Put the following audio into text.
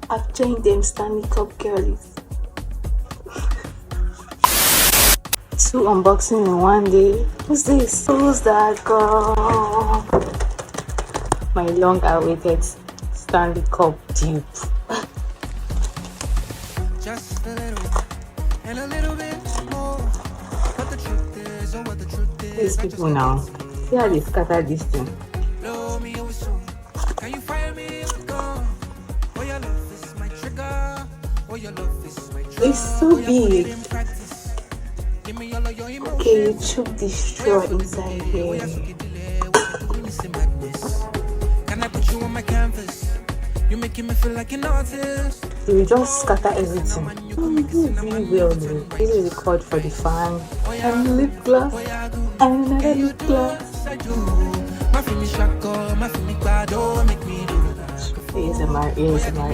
I've joined them Stanley Cup girlies. Two unboxing in one day. Who's this? Who's that girl? My long-awaited Stanley Cup dupe. Just a little and a little bit more. What the truth is, or what the truth is. These people now. See how they scatter this thing. Blow me away soon. Can you fire me if it's gone? Oh, your love is my trigger. Oh, your love is my trigger. It's so big. Give me all of your emotions. Okay, you chook the straw inside here. Can I put you on my canvas? You're making me feel like an artist. You will just scatter everything. You do really well though. This is the code for the fan. And lip gloss. And another lip gloss. ASMR, ASMR,